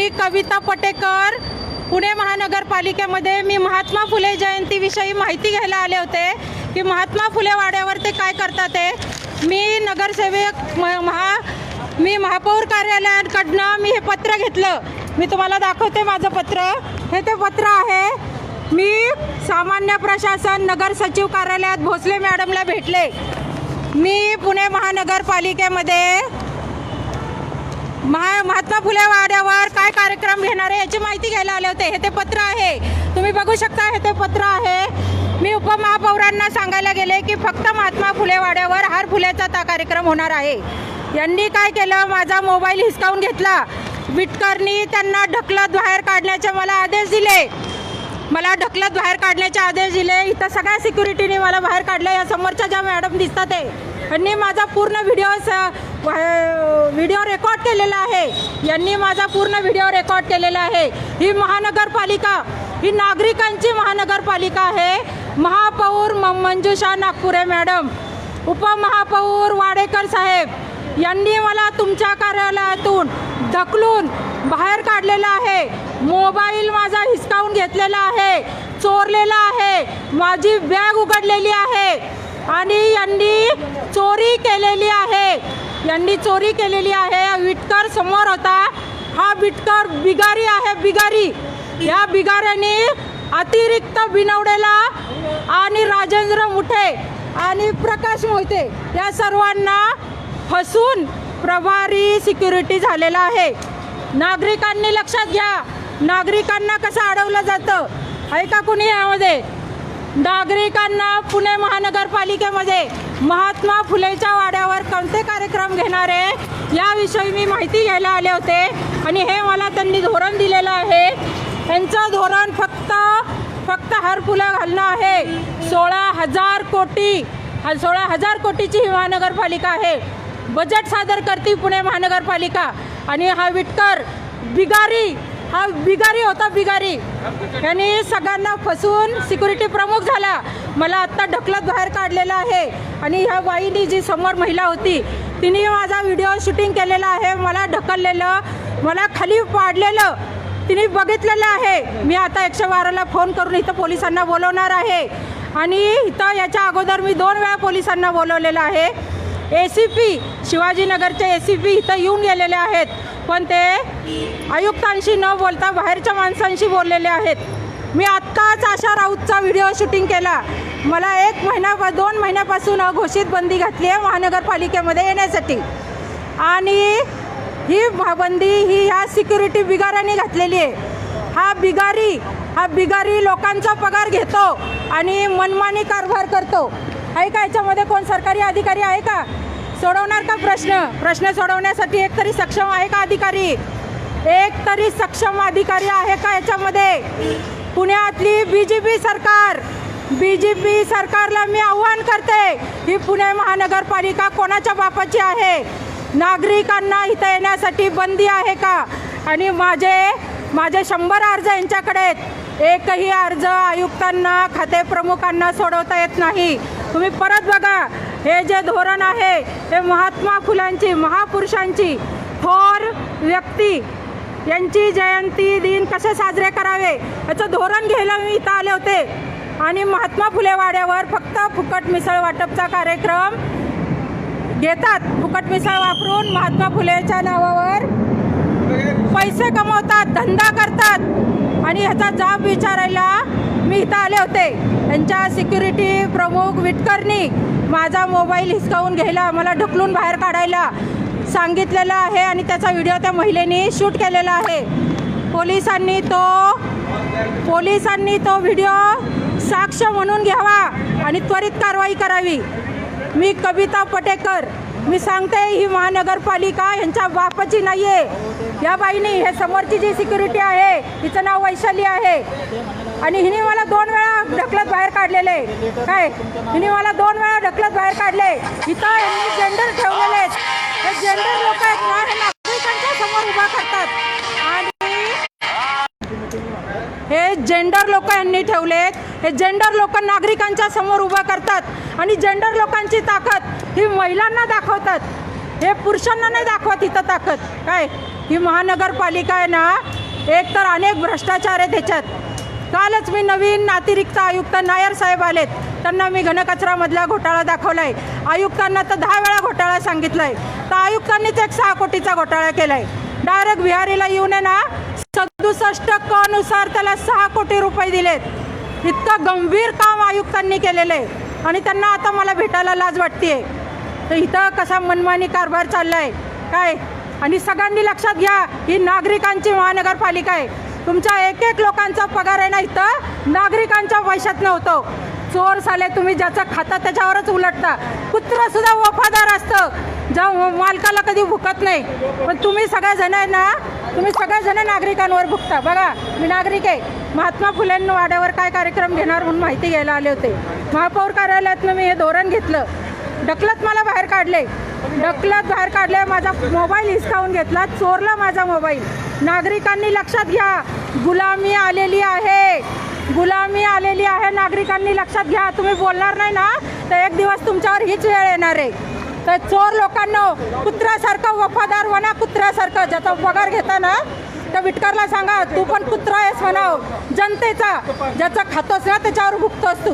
मी कविता पटेकर, पुणे महानगरपालिकेमध्ये मी महात्मा फुले जयंतीविषयी माहिती घ्यायला आले होते की महात्मा फुले वाड्यावर ते काय करतात ते। मी नगरसेवक मी महापौर कार्यालयाकडनं मी हे पत्र घेतलं। मी तुम्हाला दाखवते माझं पत्र। हे ते पत्र आहे। मी सामान्य प्रशासन नगर सचिव कार्यालयात भोसले मॅडमला भेटले। मी पुणे महानगरपालिकेमध्ये महात्मा फुले वाड्यावर काय कार्यक्रम घेणार आहे याची माहिती घ्यायला आले होते। हे ते पत्र आहे, तुम्ही बघू शकता। हे ते पत्र आहे। मी उपमहापौरांना सांगायला गेले की फक्त महात्मा फुले वाड्यावर हार फुल्याचा कार्यक्रम होणार आहे। यांनी काय केलं, माझा मोबाईल हिसकावून घेतला। विटकरनी त्यांना ढकलत बाहेर काढण्याचे मला आदेश दिले। इथं सगळ्या सिक्युरिटीने मला बाहेर काढलं। या समोरच्या ज्या मॅडम दिसतात ते यांनी माझा पूर्ण व्हिडिओ रेकॉर्ड केलेला आहे। ही महानगरपालिका ही नागरिकांची महानगरपालिका आहे। महापौर मंजुषा नागपुरे मॅडम, उपमहापौर वाडेकर साहेब यांनी मला तुमच्या कार्यालयातून ढकलून बाहेर काढलेला आहे। मोबाईल माझा हिसकावून घेतलेला आहे, चोरलेला आहे, माझी बॅग उघडलेली आहे आणि यांनी चोरी केलेली आहे। विटकर समोर होता। हा विटकर बिगारी आहे, बिगारी। या बिगाऱ्याने अतिरिक्त बिनवडेला आणि राजेंद्र मुठे आणि प्रकाश मोहिते या सर्वांना फसून प्रभारी सिक्युरिटी झालेला आहे। नागरिकांनी लक्षात घ्या, नागरिकांना कसं अडवलं जातं आहे का कुणी यामध्ये? नागरिकांना पुणे महानगरपालिकेमध्ये महात्मा फुलेच्या वाड्यावर कोणते कार्यक्रम घेणार आहे याविषयी मी माहिती घ्यायला आले होते आणि हे मला त्यांनी धोरण दिलेलं आहे। त्यांचं धोरण फक्त हार फुलं घालणं आहे। 16,000 कोटीची ही महानगरपालिका आहे। बजेट सादर करते पुणे महानगरपालिका आणि हा विटकर बिगारी होता, बिगारी। यांनी सगळ्यांना फसवून सिक्युरिटी प्रमुख झाला। मला आत्ता ढकलत बाहेर काढलेला आहे आणि ह्या बाईनी जी समोर महिला होती तिने माझा व्हिडिओ शूटिंग केलेला आहे। मला ढकललेलं, मला खाली पाडलेलं तिने बघितलेलं आहे। मी आता 112ला फोन करून इथं पोलिसांना बोलवणार आहे आणि इथं याच्या अगोदर मी 2 वेळा पोलिसांना बोलवलेलं आहे। ACP शिवाजीनगरचे ACP इथं येऊन गेलेले आहेत, पण ते आयुक्तांशी न बोलता बाहेरच्या माणसांशी बोललेले आहेत। मी आत्ताच आशा राऊतचा व्हिडिओ शूटिंग केला। मला 2 महिन्यापासून अघोषित बंदी घातली आहे महानगरपालिकेमध्ये येण्यासाठी आणि ही बंदी ही ह्या सिक्युरिटी बिगाऱ्याने घातलेली आहे। हा बिगारी लोकांचा पगार घेतो आणि मनमानी कारभार करतो। आहे का याच्यामध्ये कोण सरकारी अधिकारी आहे का? सोडवणार का प्रश्न सोडवण्यासाठी एक तरी सक्षम आहे का अधिकारी? एक तरी सक्षम अधिकारी आहे का याच्यामध्ये? पुण्यातली बीजेपी सरकारला मी आव्हान करते, ही पुणे महानगरपालिका कोणाच्या बापाची आहे? नागरिकांना इथं येण्यासाठी बंदी आहे का? आणि माझे 100 अर्ज यांच्याकडे आहेत। एकही अर्ज आयुक्तांना, खाते प्रमुखांना सोडवता येत नाही। तुम्ही परत बघा, हे जे धोरण आहे हे महात्मा फुलांची, महापुरुषांची, थोर व्यक्ती यांची जयंती दिन कसे साजरे करावे याचं धोरण घ्यायला मी इथं आले होते आणि महात्मा फुले वाड्यावर फक्त फुकट मिसळ वाटपचा कार्यक्रम घेतात। फुकट मिसळ वापरून महात्मा फुलेच्या नावावर पैसे कमवतात, धंदा करतात आणि ह्याचा जाब विचारायला मी इथं आले होते। त्यांच्या सिक्युरिटी प्रमुख विटकरनी माझा मोबाईल हिसकावून घ्यायला, मला ढकलून बाहेर काढायला सांगितलेलं आहे आणि त्याचा व्हिडिओ त्या महिलेने शूट केलेला आहे। पोलिसांनी तो व्हिडिओ साक्ष म्हणून घ्यावा आणि त्वरित कारवाई करावी। मी कविता पटेकर, मी सांगते ही महानगरपालिका यांच्या बापाची नाही आहे। या बाईने, हे समोरची जी सिक्युरिटी आहे हिचं नाव वैशाली आहे आणि हिने मला 2 वेळा ढकलत बाहेर काढलेले। हिने मला 2 वेळा ढकलत बाहेर काढले। इथं यांनी जेंडर ठेवलेले आहेत। हे जेंडर लोक आहेत ना, हे नागरिकांच्या समोर उभा करतात आणि हे जेंडर लोक यांनी ठेवलेत। हे जेंडर लोक नागरिकांच्या समोर उभा करतात आणि जेंडर लोकांची ताकद ही महिलांना दाखवतात। हे पुरुषांना नाही दाखवत इथं ताकद। ही महानगरपालिका आहे ना, एक तर अनेक भ्रष्टाचार आहे त्याच्यात. कालच मी नवीन अतिरिक्त आयुक्त नायर साहेब आलेत, त्यांना मी घनकचरामधला घोटाळा दाखवला आहे. आयुक्तांना तर 10 वेळा घोटाळा सांगितला आहे, तर आयुक्तांनीच एक 6 कोटीचा घोटाळा केला आहे. डायरेक्ट बिहारीला येऊन आहे ना 67 क नुसार त्याला 6 कोटी रुपये दिलेत. इतकं गंभीर काम आयुक्तांनी केलेलं आहे आणि त्यांना आता मला भेटायला लाज वाटते. तर इथं कसा मनमानी कारभार चालला आहे काय. आणि सगळ्यांनी लक्षात घ्या, ही नागरिकांची महानगरपालिका आहे. तुमच्या एक एक लोकांचा पगार आहे ना, इथं नागरिकांच्या पैशात नव्हतं. चोर साले तुम्ही ज्याचं खाता त्याच्यावरच उलटता. कुत्रं सुद्धा वफादार असतं, ज्या मालकाला कधी भुकत नाही. पण तुम्ही सगळेजण आहे ना, तुम्ही सगळेजण नागरिकांवर भुकता. बघा, मी नागरिक आहे. महात्मा फुले वाड्यावर काय कार्यक्रम घेणार म्हणून माहिती घ्यायला आले होते. महापौर कार्यालयातनं मी हे धोरण घेतलं, ढकलत मला बाहेर काढले. माझा मोबाईल हिसकावून घेतला, चोरला माझा मोबाईल. नागरिकांनी लक्षात घ्या, गुलामी आलेली आहे, गुलामी आलेली आहे. नागरिकांनी लक्षात घ्या. तुम्ही बोलणार नाही ना, तर एक दिवस तुमच्यावर हीच वेळ येणार आहे. तर चोर लोकांना कुत्र्यासारखं वफादार म्हणा, कुत्र्यासारखं ज्याचा पगार घेता ना, तर विटकरला सांगा तू पण कुत्रा आहेस म्हणाव. जनतेचा ज्याचा खातोस ना त्याच्यावर भुकतोस तू.